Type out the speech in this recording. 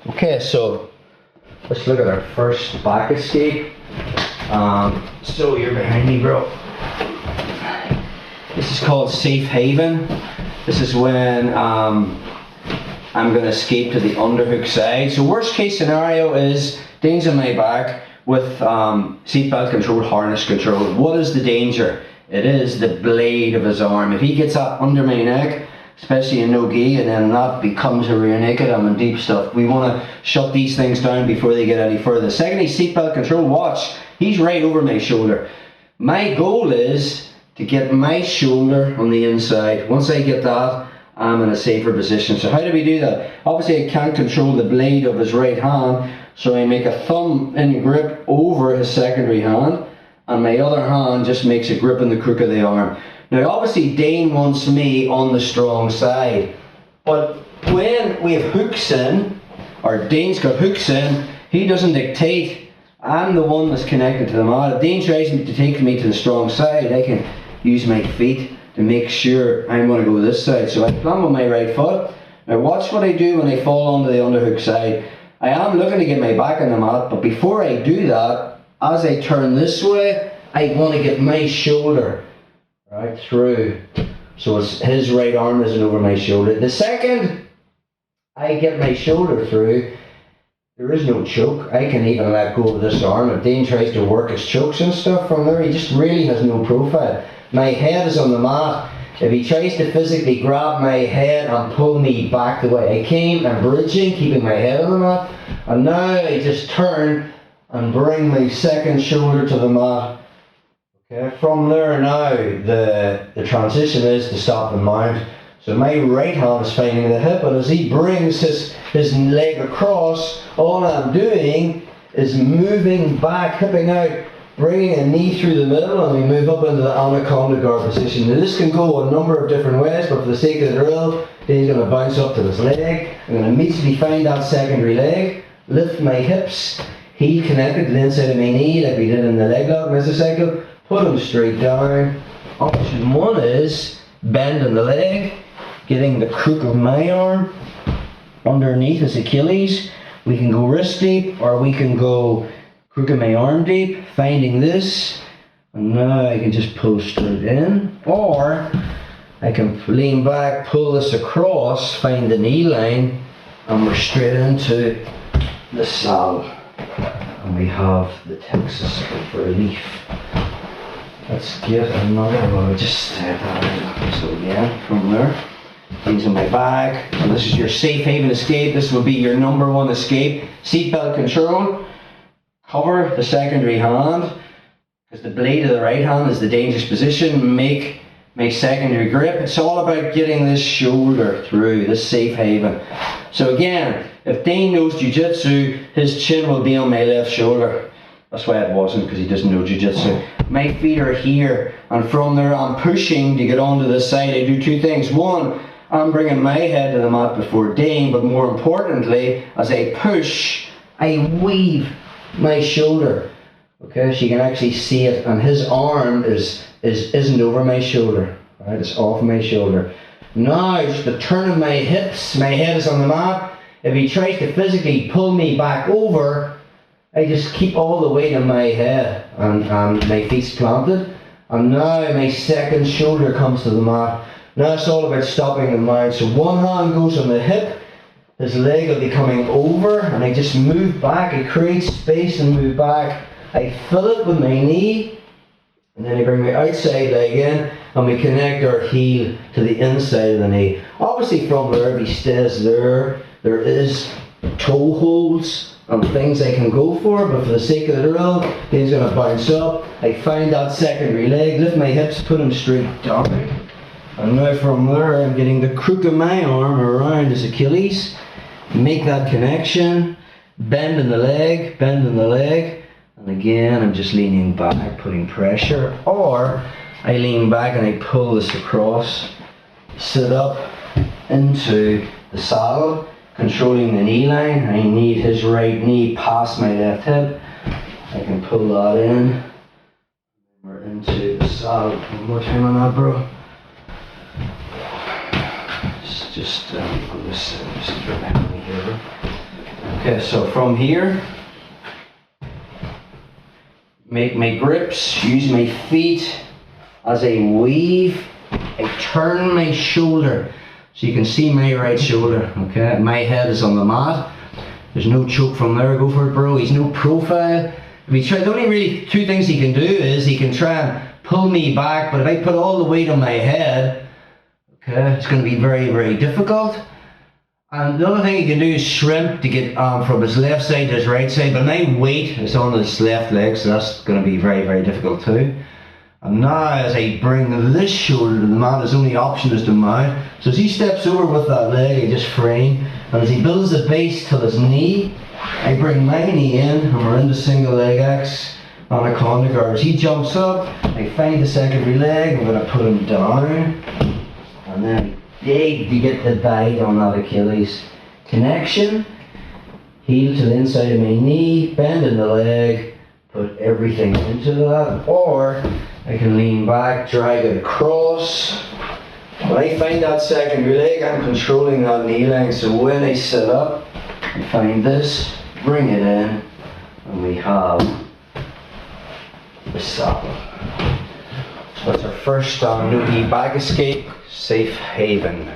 Okay, so let's look at our first back escape. So you're behind me, bro. This is called safe haven. This is when I'm going to escape to the underhook side. So worst case scenario is Dane's on my back with seatbelt control, harness control. What is the danger? It is the blade of his arm. If he gets that under my neck, especially in no gi, and then that becomes a rear naked, I'm in deep stuff. We want to shut these things down before they get any further. Secondly, seatbelt control, watch. He's right over my shoulder. My goal is to get my shoulder on the inside. Once I get that, I'm in a safer position. So how do we do that? Obviously I can't control the blade of his right hand, so I make a thumb in grip over his secondary hand, and my other hand just makes a grip in the crook of the arm. Now obviously Dane wants me on the strong side, but when we have hooks in, or Dane's got hooks in, he doesn't dictate. I'm the one that's connected to the mat. If Dane tries to take me to the strong side, I can use my feet to make sure I'm going to go this side. So I plant with my right foot. Now watch what I do when I fall onto the underhook side. I am looking to get my back on the mat, but before I do that, as I turn this way, I want to get my shoulder right through, so it's his right arm isn't over my shoulder. The second I get my shoulder through, there is no choke. I can even let go of this arm. If Dane tries to work his chokes and stuff from there, he just really has no profile. My head is on the mat. If he tries to physically grab my head and pull me back the way I came, I'm bridging, keeping my head on the mat, and now I just turn and bring my second shoulder to the mat. Okay, from there now, the transition is to stop the mount. So my right hand is finding the hip, and as he brings his leg across, all I'm doing is moving back, hipping out, bringing a knee through the middle, and we move up into the anaconda guard position. Now this can go a number of different ways, but for the sake of the drill, he's going to bounce up to his leg. I'm going to immediately find that secondary leg, lift my hips, heel connected to the inside of my knee like we did in the leg lock mesocycle. Put them straight down. Option one is bending the leg, getting the crook of my arm underneath his Achilles. We can go wrist deep, or we can go crook of my arm deep, finding this, and now I can just pull straight in, or I can lean back, pull this across, find the knee line, and we're straight into the saddle. And we have the Texas for relief. Let's get another one. Just step out. So again, from there, things in my bag. And this is your safe haven escape. This will be your number one escape. Seatbelt control. Cover the secondary hand, because the blade of the right hand is the dangerous position. Make secondary grip. It's all about getting this shoulder through, this safe haven. So again, if Dane knows jiu-jitsu, his chin will be on my left shoulder. That's why it wasn't, because he doesn't know jiu-jitsu. My feet are here, and from there I'm pushing to get onto this side. I do two things. One, I'm bringing my head to the mat before Dane, but more importantly, as I push, I weave my shoulder. Okay, so you can actually see it, and his arm isn't over my shoulder. Right, it's off my shoulder. Now, just the turn of my hips, my head is on the mat. If he tries to physically pull me back over, I just keep all the weight on my head, and my feet's planted. And now my second shoulder comes to the mat. Now it's all about stopping the mount. So one hand goes on the hip, his leg will be coming over, and I just move back. I create space and move back. I fill it with my knee, and then I bring my outside leg in, and we connect our heel to the inside of the knee. Obviously from there, if he stays there, there is toe holds and things I can go for, but for the sake of the drill, he's going to bounce up. I find that secondary leg, lift my hips, put him straight down. And now from there, I'm getting the crook of my arm around his Achilles. Make that connection, bending the leg, and again, I'm just leaning back, putting pressure, or I lean back and I pull this across, sit up into the saddle, controlling the knee line. I need his right knee past my left hip. I can pull that in. We're into the saddle. One more time on that, bro. Just go this, just drop behind me here, bro. Okay, so from here, make my grips, use my feet as I weave. I turn my shoulder so you can see my right shoulder. Okay, my head is on the mat. There's no choke from there. Go for it, bro. He's no profile. If he try, the only really two things he can do is he can try and pull me back, but if I put all the weight on my head, okay, it's going to be very, very difficult. And the other thing he can do is shrimp to get from his left side to his right side, but my weight is on his left leg, so that's going to be very, very difficult too. And now as I bring this shoulder to the mat, his only option is to mount. So as he steps over with that leg, I just frame. And as he builds the base till his knee, I bring my knee in, and we're into single leg X anaconda guard. As he jumps up, I find the secondary leg, I'm going to put him down. And then you get the bite on that Achilles connection. Heel to the inside of my knee, bend in the leg, put everything into that. Or I can lean back, drag it across. When I find that secondary leg, I'm controlling that knee length. So when I sit up, I find this, bring it in, and we have the saddle. So that's our first no-gi back escape, safe haven.